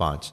5।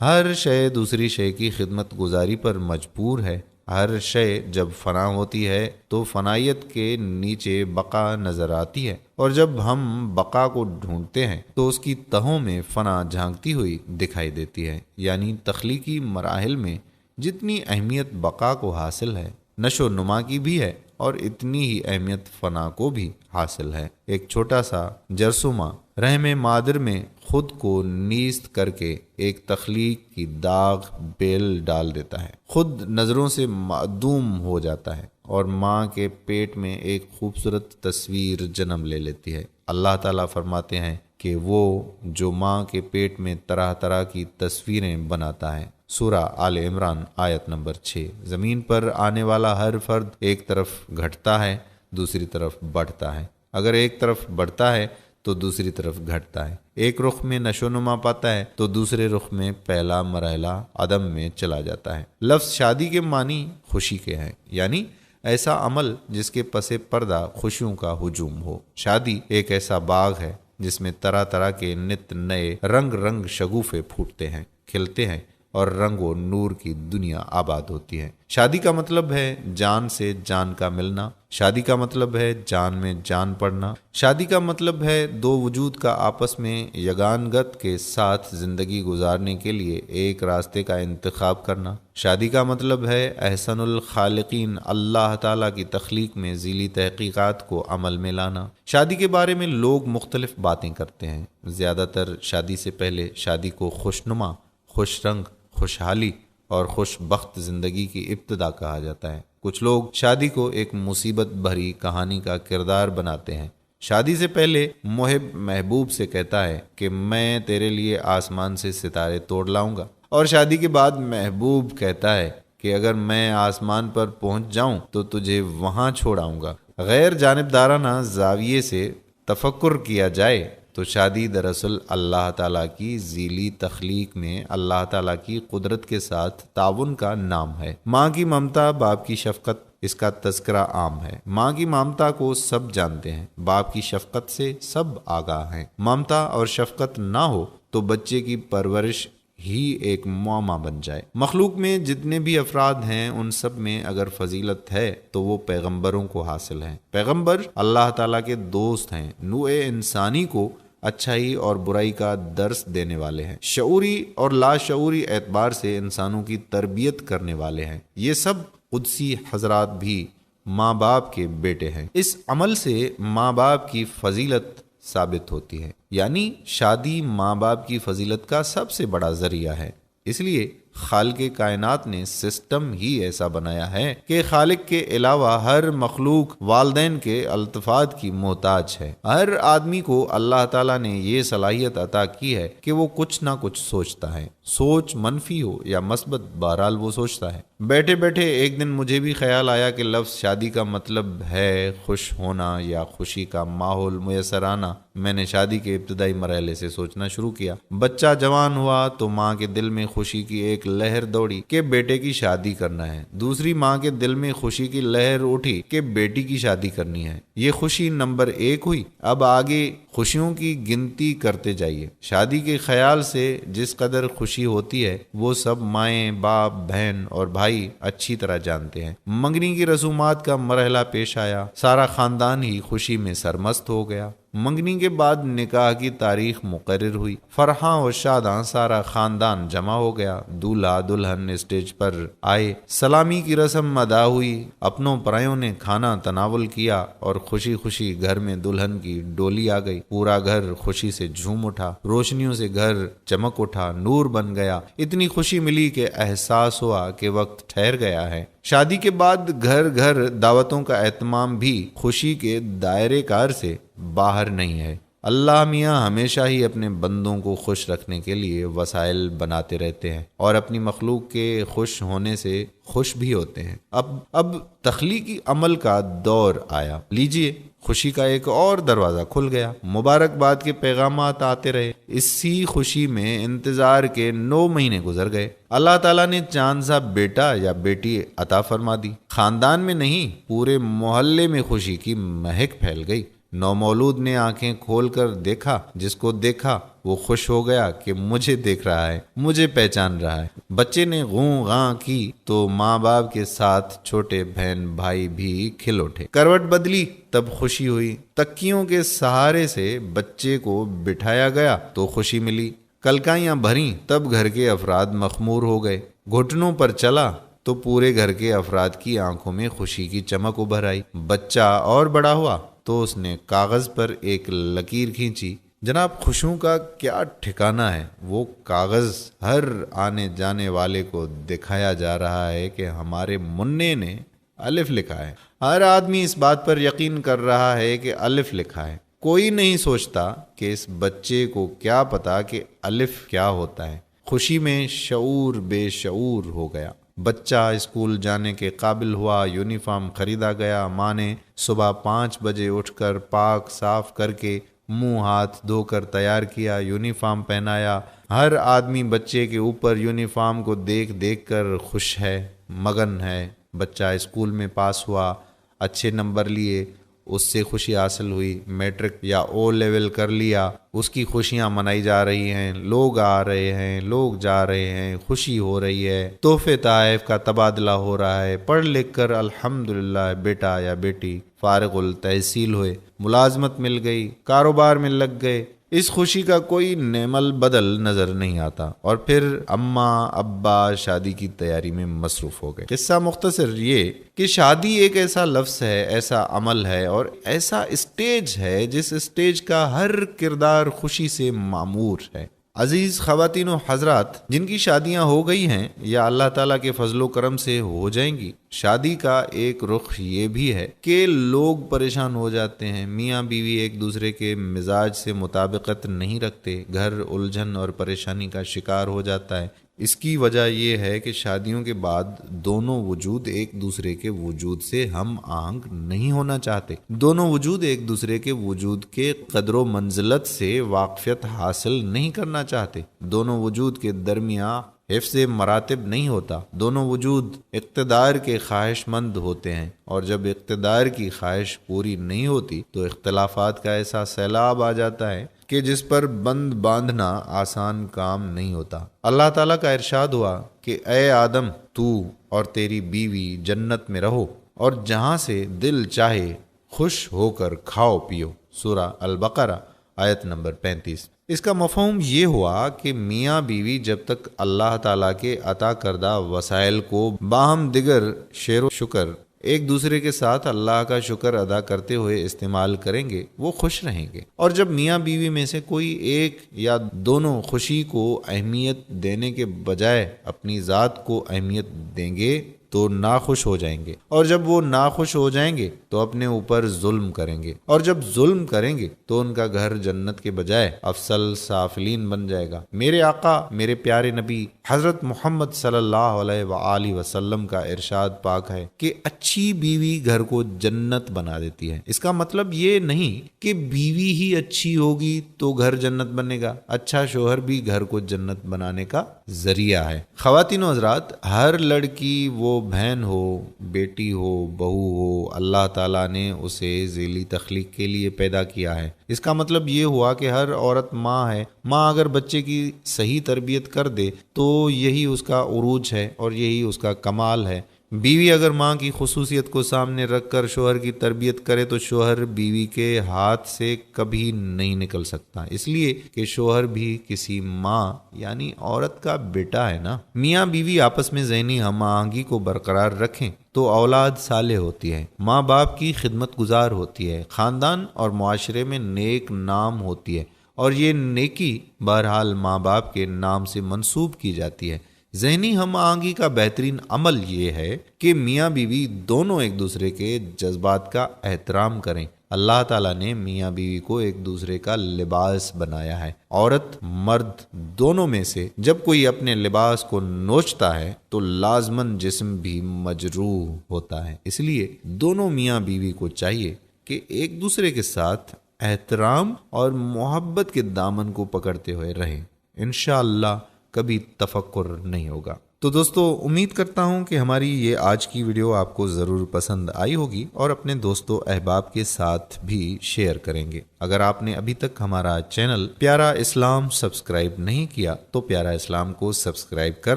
ہر شے دوسری شے کی خدمت گزاری پر مجبور ہے۔ ہر شے جب فنا ہوتی ہے تو فنائیت کے نیچے بقا نظر آتی ہے، اور جب ہم بقا کو ڈھونڈتے ہیں تو اس کی تہوں میں فنا جھانکتی ہوئی دکھائی دیتی ہے۔ یعنی تخلیقی مراحل میں جتنی اہمیت بقا کو حاصل ہے، نشو و نما کی بھی ہے، اور اتنی ہی اہمیت فنا کو بھی حاصل ہے۔ ایک چھوٹا سا جرثومہ رحم مادر میں خود کو نیست کر کے ایک تخلیق کی داغ بیل ڈال دیتا ہے، خود نظروں سے معدوم ہو جاتا ہے، اور ماں کے پیٹ میں ایک خوبصورت تصویر جنم لے لیتی ہے۔ اللہ تعالیٰ فرماتے ہیں کہ وہ جو ماں کے پیٹ میں طرح طرح کی تصویریں بناتا ہے۔ سورہ آل عمران آیت نمبر 6۔ زمین پر آنے والا ہر فرد ایک طرف گھٹتا ہے، دوسری طرف بڑھتا ہے۔ اگر ایک طرف بڑھتا ہے تو دوسری طرف گھٹتا ہے۔ ایک رخ میں نشو و نما پاتا ہے تو دوسرے رخ میں پہلا مرحلہ عدم میں چلا جاتا ہے۔ لفظ شادی کے معنی خوشی کے ہیں، یعنی ایسا عمل جس کے پس پردہ خوشیوں کا ہجوم ہو۔ شادی ایک ایسا باغ ہے جس میں طرح طرح کے نت نئے رنگ رنگ شگوفے پھوٹتے ہیں، کھلتے ہیں، اور رنگ و نور کی دنیا آباد ہوتی ہے۔ شادی کا مطلب ہے جان سے جان کا ملنا، شادی کا مطلب ہے جان میں جان پڑنا، شادی کا مطلب ہے دو وجود کا آپس میں یگانگت کے ساتھ زندگی گزارنے کے لیے ایک راستے کا انتخاب کرنا، شادی کا مطلب ہے احسن الخالقین اللہ تعالیٰ کی تخلیق میں ذیلی تحقیقات کو عمل میں لانا۔ شادی کے بارے میں لوگ مختلف باتیں کرتے ہیں۔ زیادہ تر شادی سے پہلے شادی کو خوشنما، خوش رنگ، خوشحالی اور خوش بخت زندگی کی ابتدا کہا جاتا ہے۔ کچھ لوگ شادی کو ایک مصیبت بھری کہانی کا کردار بناتے ہیں۔ شادی سے پہلے محب محبوب سے کہتا ہے کہ میں تیرے لیے آسمان سے ستارے توڑ لاؤں گا، اور شادی کے بعد محبوب کہتا ہے کہ اگر میں آسمان پر پہنچ جاؤں تو تجھے وہاں چھوڑ آؤں گا۔ غیر جانبدارانہ زاویے سے تفکر کیا جائے تو شادی دراصل اللہ تعالیٰ کی ذیلی تخلیق میں اللہ تعالیٰ کی قدرت کے ساتھ تعاون کا نام ہے۔ ماں کی ممتا، باپ کی شفقت، اس کا تذکرہ عام ہے۔ ماں کی ممتا کو سب جانتے ہیں، باپ کی شفقت سے سب آگاہ ہیں۔ ممتا اور شفقت نہ ہو تو بچے کی پرورش ہی ایک معمہ بن جائے۔ مخلوق میں جتنے بھی افراد ہیں ان سب میں اگر فضیلت ہے تو وہ پیغمبروں کو حاصل ہے۔ پیغمبر اللہ تعالیٰ کے دوست ہیں، نوع انسانی کو اچھائی اور برائی کا درس دینے والے ہیں، شعوری اور لاشعوری اعتبار سے انسانوں کی تربیت کرنے والے ہیں۔ یہ سب قدسی حضرات بھی ماں باپ کے بیٹے ہیں۔ اس عمل سے ماں باپ کی فضیلت ثابت ہوتی ہے، یعنی شادی ماں باپ کی فضیلت کا سب سے بڑا ذریعہ ہے۔ اس لیے خالق کائنات نے سسٹم ہی ایسا بنایا ہے کہ خالق کے علاوہ ہر مخلوق والدین کے التفات کی محتاج ہے۔ ہر آدمی کو اللہ تعالیٰ نے یہ صلاحیت عطا کی ہے کہ وہ کچھ نہ کچھ سوچتا ہے، سوچ منفی ہو یا مثبت، بہرحال وہ سوچتا ہے۔ بیٹھے بیٹھے ایک دن مجھے بھی خیال آیا کہ لفظ شادی کا مطلب ہے خوش ہونا یا خوشی کا ماحول میسر آنا۔ میں نے شادی کے ابتدائی مرحلے سے سوچنا شروع کیا۔ بچہ جوان ہوا تو ماں کے دل میں خوشی کی ایک لہر دوڑی کہ بیٹے کی شادی کرنا ہے، دوسری ماں کے دل میں خوشی کی لہر اٹھی کہ بیٹی کی شادی کرنی ہے۔ یہ خوشی نمبر 1 ہوئی۔ اب آگے خوشیوں کی گنتی کرتے جائیے۔ شادی کے خیال سے جس قدر خوشی ہوتی ہے وہ سب مائیں، باپ، بہن اور بھائی اچھی طرح جانتے ہیں۔ منگنی کی رسومات کا مرحلہ پیش آیا، سارا خاندان ہی خوشی میں سرمست ہو گیا۔ منگنی کے بعد نکاح کی تاریخ مقرر ہوئی، فرحاں اور شاداں سارا خاندان جمع ہو گیا۔ دولہا دلہن اسٹیج پر آئے، سلامی کی رسم ادا ہوئی، اپنوں پرایوں نے کھانا تناول کیا اور خوشی خوشی گھر میں دلہن کی ڈولی آ گئی۔ پورا گھر خوشی سے جھوم اٹھا، روشنیوں سے گھر چمک اٹھا، نور بن گیا۔ اتنی خوشی ملی کہ احساس ہوا کہ وقت ٹھہر گیا ہے۔ شادی کے بعد گھر گھر دعوتوں کا اہتمام بھی خوشی کے دائرے کار سے باہر نہیں ہے۔ اللہ میاں ہمیشہ ہی اپنے بندوں کو خوش رکھنے کے لیے وسائل بناتے رہتے ہیں اور اپنی مخلوق کے خوش ہونے سے خوش بھی ہوتے ہیں۔ اب تخلیقی عمل کا دور آیا، لیجئے خوشی کا ایک اور دروازہ کھل گیا۔ مبارکباد کے پیغامات آتے رہے۔ اسی خوشی میں انتظار کے 9 مہینے گزر گئے۔ اللہ تعالیٰ نے چاند سا بیٹا یا بیٹی عطا فرما دی۔ خاندان میں نہیں، پورے محلے میں خوشی کی مہک پھیل گئی۔ نومولود نے آنکھیں کھول کر دیکھا، جس کو دیکھا وہ خوش ہو گیا کہ مجھے دیکھ رہا ہے، مجھے پہچان رہا ہے۔ بچے نے غوں غاں کی تو ماں باپ کے ساتھ چھوٹے بہن بھائی بھی کھل اٹھے۔ کروٹ بدلی تب خوشی ہوئی، تکیوں کے سہارے سے بچے کو بٹھایا گیا تو خوشی ملی۔ کلکائیاں بھریں تب گھر کے افراد مخمور ہو گئے۔ گھٹنوں پر چلا تو پورے گھر کے افراد کی آنکھوں میں خوشی کی چمک ابھر آئی۔ بچہ اور بڑا ہوا تو اس نے کاغذ پر ایک لکیر کھینچی۔ جناب خوشیوں کا کیا ٹھکانہ ہے، وہ کاغذ ہر آنے جانے والے کو دکھایا جا رہا ہے کہ ہمارے منع نے الف لکھا ہے۔ ہر آدمی اس بات پر یقین کر رہا ہے کہ الف لکھا ہے۔ کوئی نہیں سوچتا کہ اس بچے کو کیا پتا کہ الف کیا ہوتا ہے۔ خوشی میں شعور بے شعور ہو گیا۔ بچہ اسکول جانے کے قابل ہوا، یونیفارم خریدا گیا۔ ماں نے صبح 5 بجے اٹھ کر پاک صاف کر کے منہ ہاتھ دھو کر تیار کیا، یونیفارم پہنایا۔ ہر آدمی بچے کے اوپر یونیفارم کو دیکھ دیکھ کر خوش ہے، مگن ہے۔ بچہ اسکول میں پاس ہوا، اچھے نمبر لیے، اس سے خوشی حاصل ہوئی۔ میٹرک یا او لیول کر لیا، اس کی خوشیاں منائی جا رہی ہیں۔ لوگ آ رہے ہیں، لوگ جا رہے ہیں، خوشی ہو رہی ہے۔ تحفے تحائف کا تبادلہ ہو رہا ہے۔ پڑھ لکھ کر الحمدللہ بیٹا یا بیٹی فارغ التحصیل ہوئے، ملازمت مل گئی، کاروبار میں لگ گئے۔ اس خوشی کا کوئی نعم البدل نظر نہیں آتا، اور پھر اماں ابا شادی کی تیاری میں مصروف ہو گئے۔ قصہ مختصر یہ کہ شادی ایک ایسا لفظ ہے، ایسا عمل ہے اور ایسا اسٹیج ہے جس اسٹیج کا ہر کردار خوشی سے معمور ہے۔ عزیز خواتین و حضرات، جن کی شادیاں ہو گئی ہیں یا اللہ تعالیٰ کے فضل و کرم سے ہو جائیں گی، شادی کا ایک رخ یہ بھی ہے کہ لوگ پریشان ہو جاتے ہیں۔ میاں بیوی ایک دوسرے کے مزاج سے مطابقت نہیں رکھتے، گھر الجھن اور پریشانی کا شکار ہو جاتا ہے۔ اس کی وجہ یہ ہے کہ شادیوں کے بعد دونوں وجود ایک دوسرے کے وجود سے ہم آہنگ نہیں ہونا چاہتے، دونوں وجود ایک دوسرے کے وجود کے قدر و منزلت سے واقفیت حاصل نہیں کرنا چاہتے، دونوں وجود کے درمیان حفظ مراتب نہیں ہوتا، دونوں وجود اقتدار کے خواہش مند ہوتے ہیں، اور جب اقتدار کی خواہش پوری نہیں ہوتی تو اختلافات کا ایسا سیلاب آ جاتا ہے کہ جس پر بند باندھنا آسان کام نہیں ہوتا۔ اللہ تعالیٰ کا ارشاد ہوا کہ اے آدم، تو اور تیری بیوی جنت میں رہو اور جہاں سے دل چاہے خوش ہو کر کھاؤ پیو۔ سورہ البقرہ آیت نمبر 35۔ اس کا مفہوم یہ ہوا کہ میاں بیوی جب تک اللہ تعالیٰ کے عطا کردہ وسائل کو باہم دیگر شیر و شکر ایک دوسرے کے ساتھ اللہ کا شکر ادا کرتے ہوئے استعمال کریں گے، وہ خوش رہیں گے۔ اور جب میاں بیوی میں سے کوئی ایک یا دونوں خوشی کو اہمیت دینے کے بجائے اپنی ذات کو اہمیت دیں گے تو ناخوش ہو جائیں گے، اور جب وہ ناخوش ہو جائیں گے تو اپنے اوپر ظلم کریں گے، اور جب ظلم کریں گے تو ان کا گھر جنت کے بجائے افضل سافلین بن جائے گا۔ میرے آقا، میرے پیارے نبی حضرت محمد صلی اللہ علیہ وآلہ وسلم کا ارشاد پاک ہے کہ اچھی بیوی گھر کو جنت بنا دیتی ہے۔ اس کا مطلب یہ نہیں کہ بیوی ہی اچھی ہوگی تو گھر جنت بنے گا، اچھا شوہر بھی گھر کو جنت بنانے کا ذریعہ ہے۔ خواتین و حضرات، ہر لڑکی، وہ بہن ہو، بیٹی ہو، بہو ہو، اللہ تعالیٰ نے اسے ذیلی تخلیق کے لیے پیدا کیا ہے۔ اس کا مطلب یہ ہوا کہ ہر عورت ماں ہے۔ ماں اگر بچے کی صحیح تربیت کر دے تو یہی اس کا عروج ہے اور یہی اس کا کمال ہے۔ بیوی اگر ماں کی خصوصیت کو سامنے رکھ کر شوہر کی تربیت کرے تو شوہر بیوی کے ہاتھ سے کبھی نہیں نکل سکتا، اس لیے کہ شوہر بھی کسی ماں یعنی عورت کا بیٹا ہے نا۔ میاں بیوی آپس میں ذہنی ہم آہنگی کو برقرار رکھیں تو اولاد صالح ہوتی ہے، ماں باپ کی خدمت گزار ہوتی ہے، خاندان اور معاشرے میں نیک نام ہوتی ہے، اور یہ نیکی بہرحال ماں باپ کے نام سے منسوب کی جاتی ہے۔ ذہنی ہم آہنگی کا بہترین عمل یہ ہے کہ میاں بیوی دونوں ایک دوسرے کے جذبات کا احترام کریں۔ اللہ تعالیٰ نے میاں بیوی کو ایک دوسرے کا لباس بنایا ہے۔ عورت مرد دونوں میں سے جب کوئی اپنے لباس کو نوچتا ہے تو لازماً جسم بھی مجروح ہوتا ہے، اس لیے دونوں میاں بیوی کو چاہیے کہ ایک دوسرے کے ساتھ احترام اور محبت کے دامن کو پکڑتے ہوئے رہیں۔ انشاءاللہ کبھی تفکر نہیں ہوگا۔ تو دوستو امید کرتا ہوں کہ ہماری یہ آج کی ویڈیو آپ کو ضرور پسند آئی ہوگی اور اپنے دوستوں احباب کے ساتھ بھی شیئر کریں گے۔ اگر آپ نے ابھی تک ہمارا چینل پیارا اسلام سبسکرائب نہیں کیا تو پیارا اسلام کو سبسکرائب کر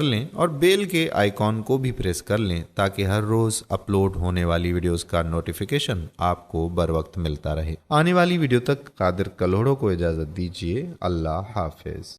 لیں اور بیل کے آئیکن کو بھی پریس کر لیں تاکہ ہر روز اپلوڈ ہونے والی ویڈیوز کا نوٹیفیکیشن آپ کو بر وقت ملتا رہے۔ آنے والی ویڈیو تک قادر کلوڑوں کو اجازت دیجیے۔ اللہ حافظ۔